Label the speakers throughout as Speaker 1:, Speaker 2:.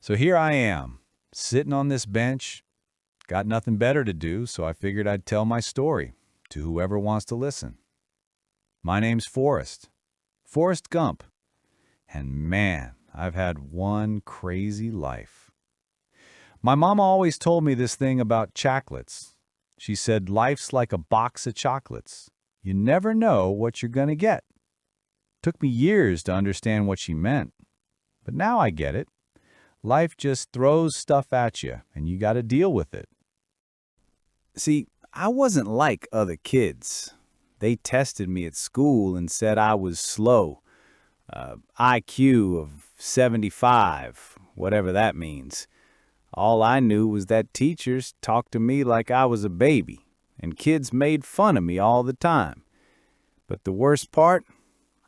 Speaker 1: So here I am, sitting on this bench, got nothing better to do, so I figured I'd tell my story to whoever wants to listen. My name's Forrest Gump, and man, I've had one crazy life. My mama always told me this thing about chocolates. She said life's like a box of chocolates. You never know what you're gonna get. Took me years to understand what she meant, but now I get it. Life just throws stuff at you, and you gotta deal with it. See, I wasn't like other kids. They tested me at school and said I was slow. IQ of 75, whatever that means. All I knew was that teachers talked to me like I was a baby, and kids made fun of me all the time. But the worst part?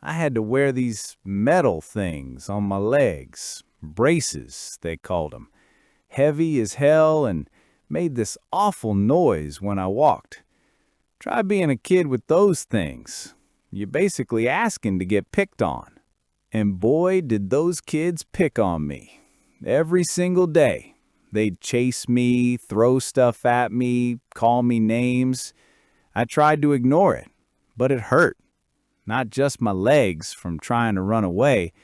Speaker 1: I had to wear these metal things on my legs, braces, they called them, heavy as hell and made this awful noise when I walked. Try being a kid with those things. You're basically asking to get picked on. And boy, did those kids pick on me. Every single day. They'd chase me, throw stuff at me, call me names. I tried to ignore it, but it hurt. Not just my legs from trying to run away,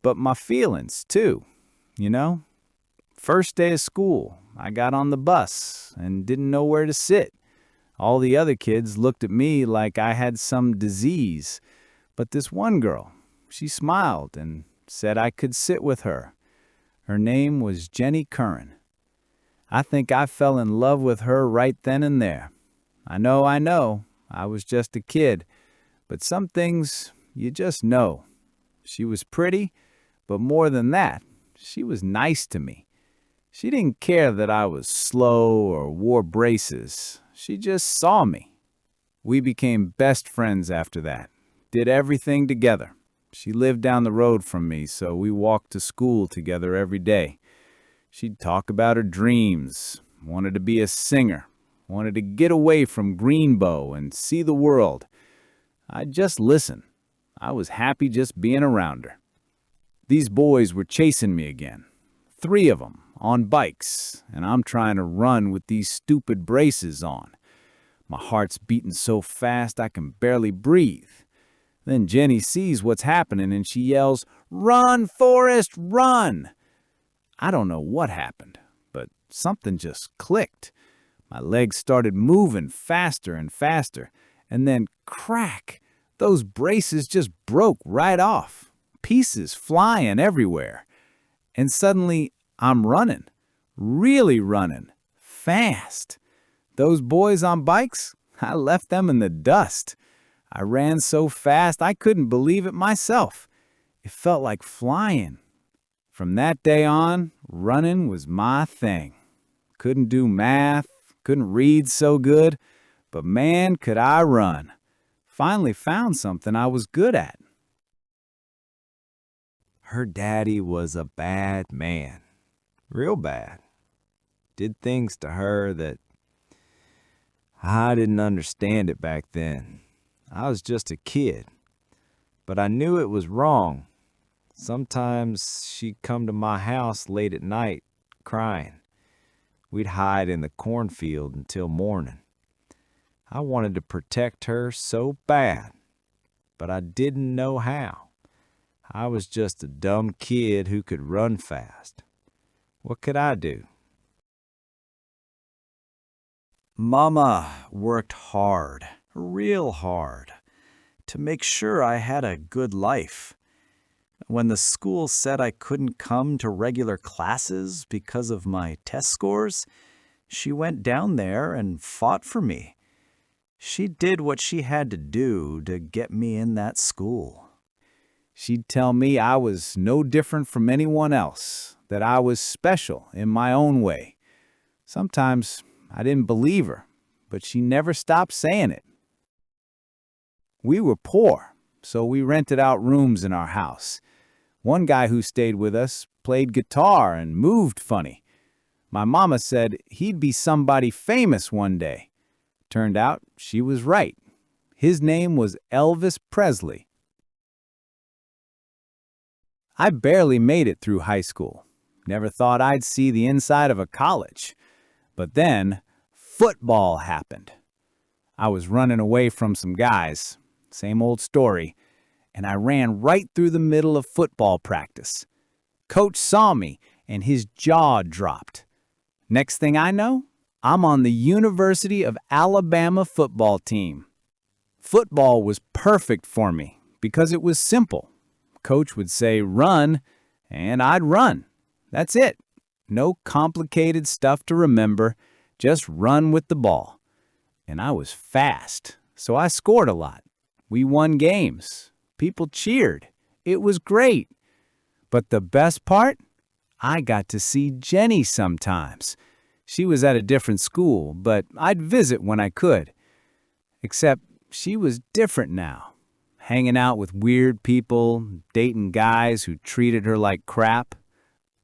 Speaker 1: but my feelings too, you know? First day of school, I got on the bus and didn't know where to sit. All the other kids looked at me like I had some disease, but this one girl, she smiled and said I could sit with her. Her name was Jenny Curran. I think I fell in love with her right then and there. I know, I was just a kid. But some things you just know. She was pretty, but more than that, she was nice to me. She didn't care that I was slow or wore braces. She just saw me. We became best friends after that. Did everything together. She lived down the road from me, so we walked to school together every day. She'd talk about her dreams, wanted to be a singer, wanted to get away from Greenbow and see the world. I'd just listen. I was happy just being around her. These boys were chasing me again. 3 of them, on bikes, and I'm trying to run with these stupid braces on. My heart's beating so fast I can barely breathe. Then Jenny sees what's happening and she yells, "Run, Forrest, run!" I don't know what happened, but something just clicked. My legs started moving faster and faster, and then crack! Those braces just broke right off, pieces flying everywhere. And suddenly, I'm running, really running, fast. Those boys on bikes, I left them in the dust. I ran so fast I couldn't believe it myself. It felt like flying. From that day on, running was my thing. Couldn't do math, couldn't read so good, but man, could I run. Finally found something I was good at. Her daddy was a bad man. Real bad. Did things to her that I didn't understand it back then. I was just a kid. But I knew it was wrong. Sometimes she'd come to my house late at night, crying. We'd hide in the cornfield until morning. I wanted to protect her so bad, but I didn't know how. I was just a dumb kid who could run fast. What could I do? Mama worked hard, real hard, to make sure I had a good life. When the school said I couldn't come to regular classes because of my test scores, she went down there and fought for me. She did what she had to do to get me in that school. She'd tell me I was no different from anyone else, that I was special in my own way. Sometimes I didn't believe her, but she never stopped saying it. We were poor, so we rented out rooms in our house. One guy who stayed with us played guitar and moved funny. My mama said he'd be somebody famous one day. Turned out she was right. His name was Elvis Presley. I barely made it through high school. Never thought I'd see the inside of a college. But then, football happened. I was running away from some guys, same old story, and I ran right through the middle of football practice. Coach saw me, and his jaw dropped. Next thing I know, I'm on the University of Alabama football team. Football was perfect for me because it was simple. Coach would say, run, and I'd run. That's it. No complicated stuff to remember, just run with the ball. And I was fast, so I scored a lot. We won games. People cheered. It was great. But the best part? I got to see Jenny sometimes. She was at a different school, but I'd visit when I could. Except she was different now. Hanging out with weird people, dating guys who treated her like crap.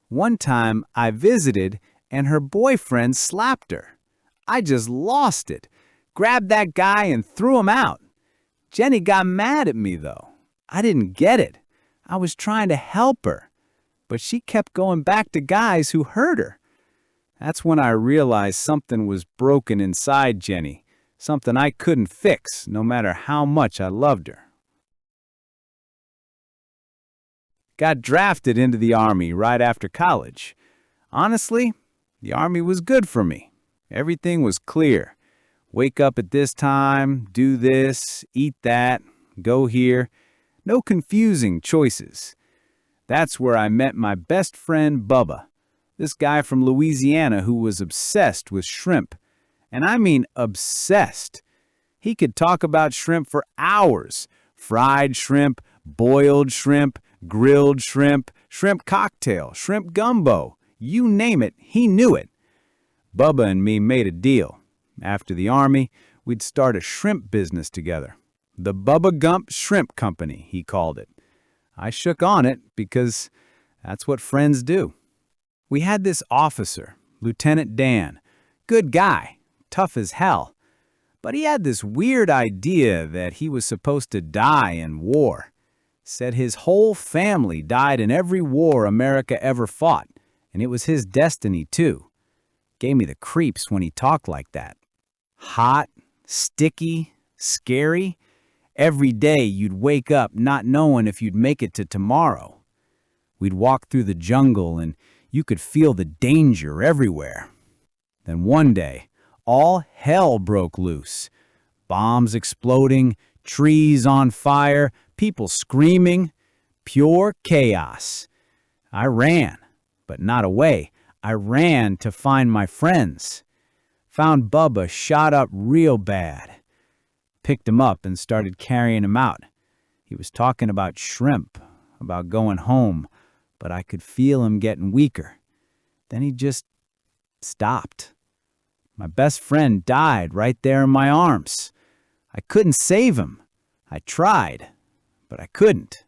Speaker 1: One time I visited and her boyfriend slapped her. I just lost it. Grabbed that guy and threw him out. Jenny got mad at me though. I didn't get it. I was trying to help her. But she kept going back to guys who hurt her. That's when I realized something was broken inside Jenny. Something I couldn't fix, no matter how much I loved her. Got drafted into the Army right after college. Honestly, the Army was good for me. Everything was clear. Wake up at this time, do this, eat that, go here. No confusing choices. That's where I met my best friend Bubba, this guy from Louisiana who was obsessed with shrimp. And I mean obsessed. He could talk about shrimp for hours. Fried shrimp, boiled shrimp, grilled shrimp, shrimp cocktail, shrimp gumbo. You name it, he knew it. Bubba and me made a deal. After the Army, we'd start a shrimp business together. The Bubba Gump Shrimp Company, he called it. I shook on it because that's what friends do. We had this officer, Lieutenant Dan. Good guy, tough as hell. But he had this weird idea that he was supposed to die in war. Said his whole family died in every war America ever fought, and it was his destiny too. Gave me the creeps when he talked like that. Hot, sticky, scary. Every day you'd wake up not knowing if you'd make it to tomorrow. We'd walk through the jungle and you could feel the danger everywhere. Then one day, all hell broke loose. Bombs exploding, trees on fire, people screaming. Pure chaos. I ran, but not away. I ran to find my friends. Found Bubba shot up real bad. Picked him up and started carrying him out. He was talking about shrimp, about going home, but I could feel him getting weaker. Then he just stopped. My best friend died right there in my arms. I couldn't save him. I tried, but I couldn't.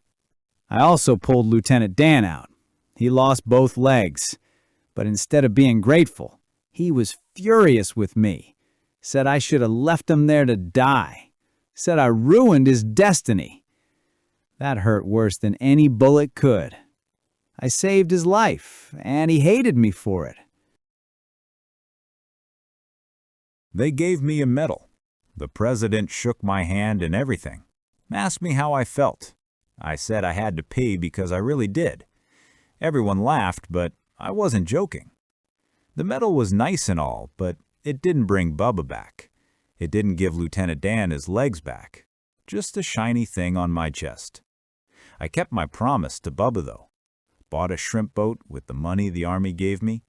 Speaker 1: I also pulled Lieutenant Dan out. He lost both legs, but instead of being grateful, he was furious with me. Said I should have left him there to die. Said I ruined his destiny. That hurt worse than any bullet could. I saved his life, and he hated me for it.
Speaker 2: They gave me a medal. The president shook my hand and everything. Asked me how I felt. I said I had to pee because I really did. Everyone laughed, but I wasn't joking. The medal was nice and all, but it didn't bring Bubba back. It didn't give Lieutenant Dan his legs back. Just a shiny thing on my chest. I kept my promise to Bubba, though. Bought a shrimp boat with the money the Army gave me.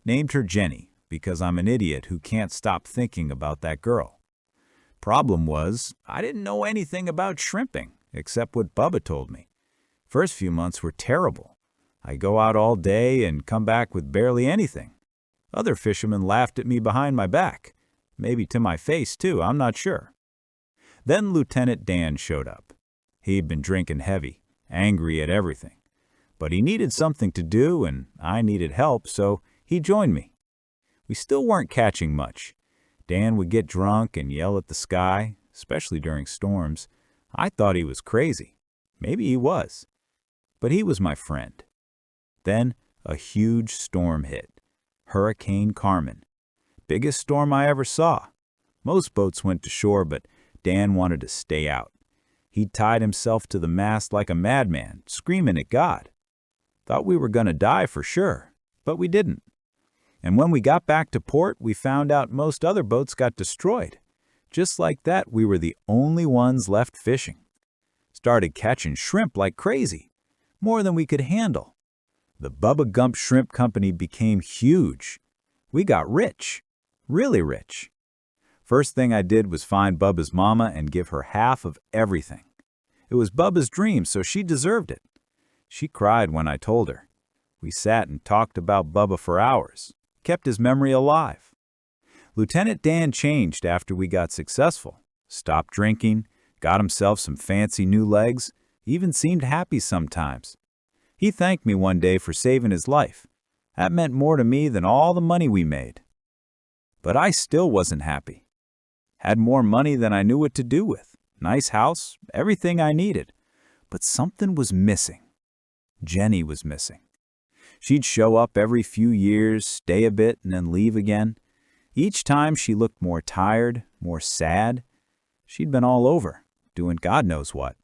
Speaker 2: Named her Jenny because I'm an idiot who can't stop thinking about that girl. Problem was, I didn't know anything about shrimping, except what Bubba told me. First few months were terrible. I go out all day and come back with barely anything. Other fishermen laughed at me behind my back. Maybe to my face, too, I'm not sure. Then Lieutenant Dan showed up. He'd been drinking heavy, angry at everything. But he needed something to do, and I needed help, so he joined me. We still weren't catching much. Dan would get drunk and yell at the sky, especially during storms. I thought he was crazy. Maybe he was. But he was my friend. Then, a huge storm hit. Hurricane Carmen. Biggest storm I ever saw. Most boats went to shore, but Dan wanted to stay out. He tied himself to the mast like a madman, screaming at God. Thought we were going to die for sure, but we didn't. And when we got back to port, we found out most other boats got destroyed. Just like that, we were the only ones left fishing. Started catching shrimp like crazy, more than we could handle. The Bubba Gump Shrimp Company became huge. We got rich, really rich. First thing I did was find Bubba's mama and give her half of everything. It was Bubba's dream, so she deserved it. She cried when I told her. We sat and talked about Bubba for hours, kept his memory alive. Lieutenant Dan changed after we got successful, stopped drinking, got himself some fancy new legs, even seemed happy sometimes. He thanked me one day for saving his life. That meant more to me than all the money we made. But I still wasn't happy. Had more money than I knew what to do with. Nice house, everything I needed. But something was missing. Jenny was missing. She'd show up every few years, stay a bit, and then leave again. Each time she looked more tired, more sad. She'd been all over, doing God knows what.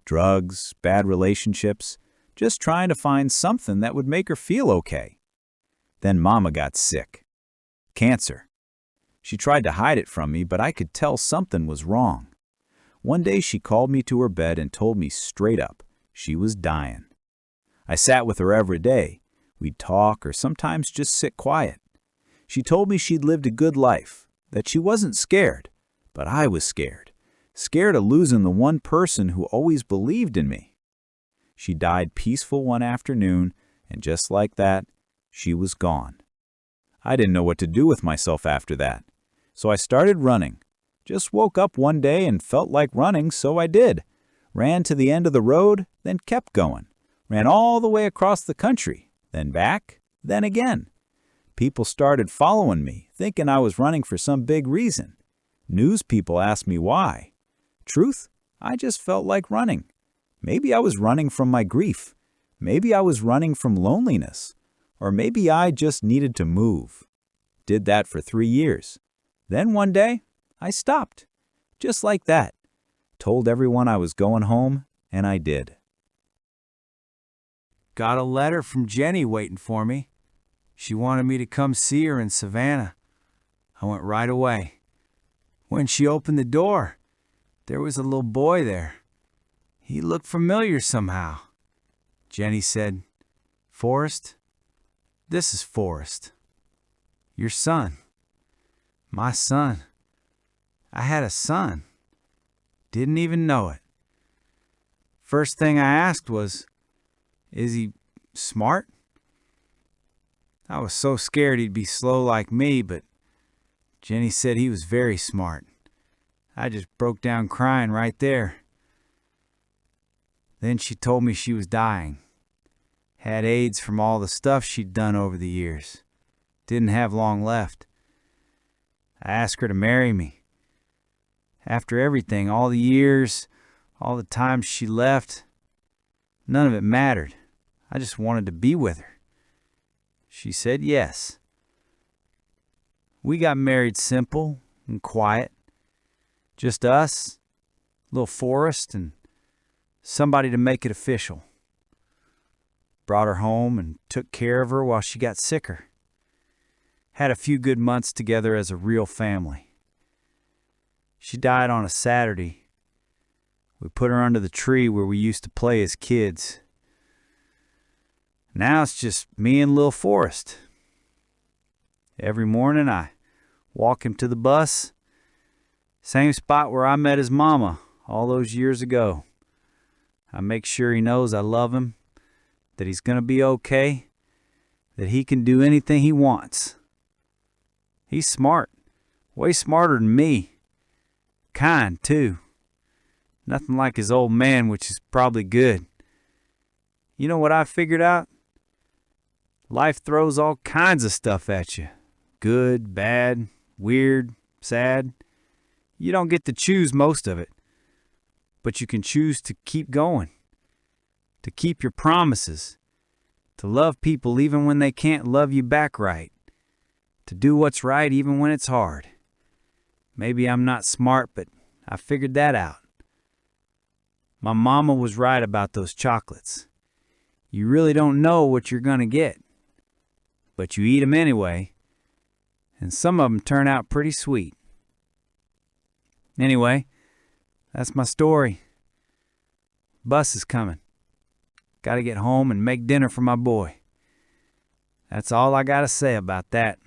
Speaker 2: Drugs, bad relationships, just trying to find something that would make her feel okay. Then Mama got sick. Cancer. She tried to hide it from me, but I could tell something was wrong. One day she called me to her bed and told me straight up she was dying. I sat with her every day. We'd talk or sometimes just sit quiet. She told me she'd lived a good life, that she wasn't scared, but I was scared. Scared of losing the one person who always believed in me. She died peaceful one afternoon, and just like that, she was gone. I didn't know what to do with myself after that, so I started running. Just woke up one day and felt like running, so I did. Ran to the end of the road, then kept going. Ran all the way across the country, then back, then again. People started following me, thinking I was running for some big reason. News people asked me why. Truth, I just felt like running. Maybe I was running from my grief. Maybe I was running from loneliness. Or maybe I just needed to move. Did that for 3 years. Then one day, I stopped. Just like that. Told everyone I was going home, and I did.
Speaker 1: Got a letter from Jenny waiting for me. She wanted me to come see her in Savannah. I went right away. When she opened the door, there was a little boy there. He looked familiar somehow. Jenny said, "Forrest, this is Forrest. Your son. My son. I had a son. Didn't even know it." First thing I asked was, "Is he smart?" I was so scared he'd be slow like me, but Jenny said he was very smart. I just broke down crying right there. Then she told me she was dying. Had AIDS from all the stuff she'd done over the years. Didn't have long left. I asked her to marry me. After everything, all the years, all the times she left, none of it mattered. I just wanted to be with her. She said yes. We got married simple and quiet. Just us, little Forrest, and somebody to make it official. Brought her home and took care of her while she got sicker. Had a few good months together as a real family. She died on a Saturday. We put her under the tree where we used to play as kids. Now it's just me and Lil Forrest. Every morning I walk him to the bus. Same spot where I met his mama all those years ago. I make sure he knows I love him, that he's going to be okay, that he can do anything he wants. He's smart, way smarter than me. Kind, too. Nothing like his old man, which is probably good. You know what I figured out? Life throws all kinds of stuff at you. Good, bad, weird, sad. You don't get to choose most of it. But you can choose to keep going. To keep your promises.
Speaker 3: To love people even when they can't love you back right. To do what's right even when it's hard. Maybe I'm not smart, but I figured that out. My mama was right about those chocolates. You really don't know what you're gonna get, but you eat them anyway, and some of them turn out pretty sweet. Anyway, that's my story. Bus is coming. Gotta get home and make dinner for my boy. That's all I gotta say about that.